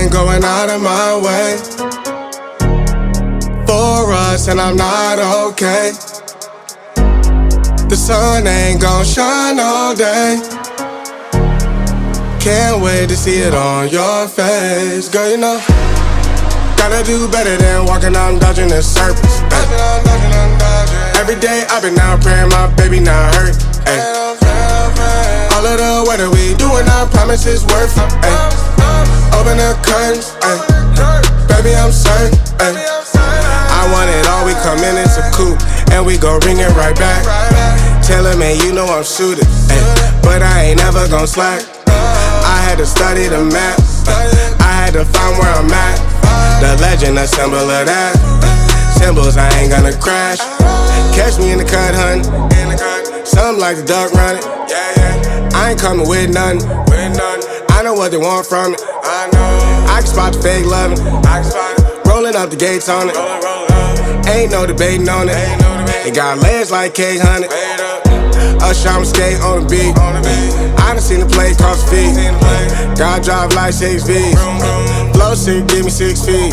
been going out of my way for us, and I'm not okay. The sun ain't gon' shine all day. Can't wait to see it on your face. Girl, you know, gotta do better than walking out dodging in circles. Every day I've been out praying my baby not hurt. Ay. All of the weather we doing, I promise it's worth it. Ay. Open the curtains, ay. Baby I'm certain. Ay. I want it all, we come in, it's a coupe, and we gon' ring it right back. Tell him, man, you know I'm shooting, ay. But I ain't never gon' slack. I had to study the map, I had to find where I'm at. The legend, a symbol of that. Symbols, I ain't gonna crash. Catch me in the cut, hun. Something like the duck running. I ain't coming with nothing. I know what they want from it. I can spot the fake loving. Rolling up the gates on it. Ain't no debating on it. It got legs like cake, honey. Usher, I'm skate on the beat. I done seen the play cross the feet. God drive like 6 V's. Flow sick, give me 6 feet.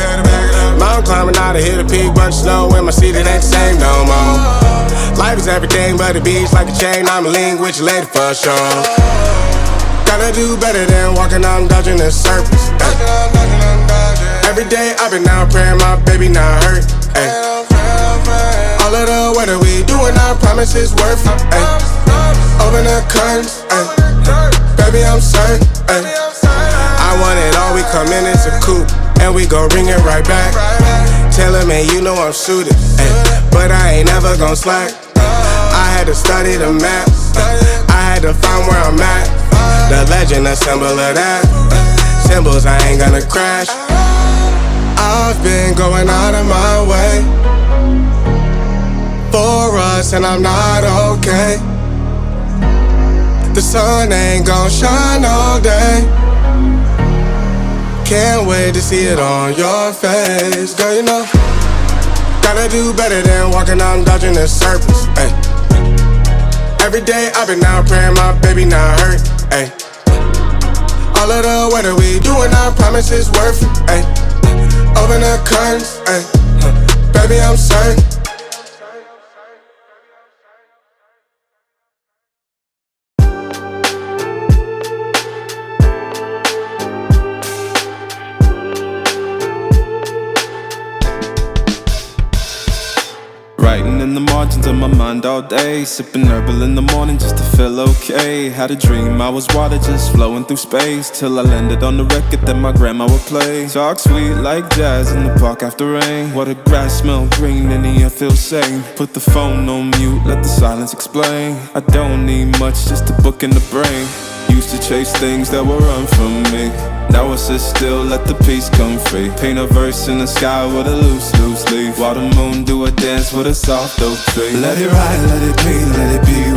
Mountain climbing out to hit a peak. Bunch of snow in my seat, it ain't the same no more. Life is everything but the beach, like a chain. I'm a link with your lady for sure. Gotta do better than walking out dodging in circles. Every day I've been out praying my baby not hurt. Ay. All of the weather we doing, I promise it's worth it. Ay. Open the curtains, ay. Baby I'm certain. Ay. I want it all, we come in, it's a coupe, and we gon' ring it right back. Tell him, man, you know I'm shooting, ay. But I ain't never gon' slack. I had to study the map, I had to find where I'm at. The legend, a symbol of that. Symbols, I ain't gonna crash. I've been going out of my way for us, and I'm not okay. The sun ain't gon' shine all day. Can't wait to see it on your face. Girl, you know, gotta do better than walking out dodging in circles. Ay. Every day I've been out praying my baby not hurt. Ay. All of the weather we doing, I promise it's worth it. Ay. Open the curtains, ay. Baby I'm certain. Writing in the margins of my mind all day, sipping herbal in the morning just to feel okay. Had a dream I was water just flowing through space, till I landed on the record that my grandma would play. Talk sweet like jazz in the park after rain. What the grass smell green and the air feels sane. Put the phone on mute, let the silence explain. I don't need much, just a book in the brain. Used to chase things that would run from me. Now I sit still, let the peace come free. Paint a verse in the sky with a loose leaf. While the moon do a dance with a soft oak tree. Let it ride, let it be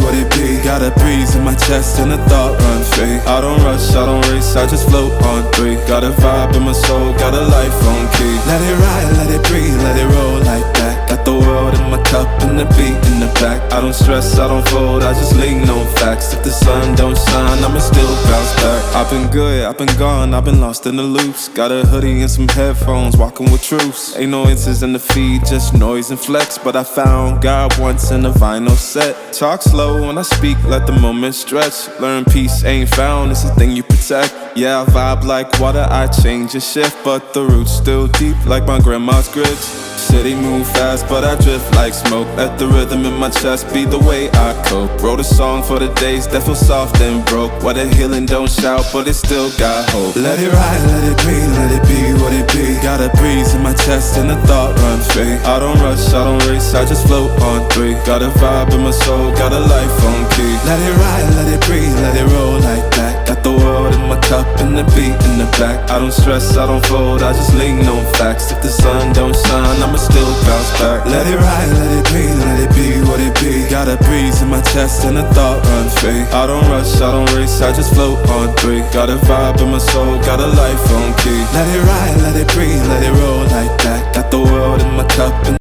what it be. Got a breeze in my chest and a thought run free. I don't rush, I don't race, I just float on 3. Got a vibe in my soul, got a life on key. Let it ride, let it breathe, let it roll like that. Got the world in my cup and the beat in the back. I don't stress, I don't fold, I just lean on facts. If the sun don't shine, I'ma still bounce back. I've been good, I've been gone, I've been lost in the loops. Got a hoodie and some headphones, walking with truths. Ain't no answers in the feed, just noise and flex. But I found God once in a vinyl set. Talk slow when I speak, let the moment stretch. Learn peace ain't found, it's a thing you protect. Yeah, I vibe like water, I change and shift, but the roots still deep like my grandma's grits. City move fast, but I drift like smoke. Let the rhythm in my chest be the way I cope. Wrote a song for the days that feel soft and broke. What a healing don't shout, but it still got hope. Let it ride, let it be, let it be what it be. Got a breeze in my chest and a thought run free. I don't rush, I don't race, I just float on 3. Got a vibe in my soul, got a life on key. Let it ride, let it breathe, let it roll like that. Got the world in my cup and the beat in the back. I don't stress, I don't fold, I just lean on facts. If the sun don't shine, I'ma still bounce back. Let it ride, let it be, let it be what it be. Got a breeze in my chest and a thought run free. I don't rush, I don't race, I just float on 3. Got a vibe in my soul, got a life on key. Let it ride,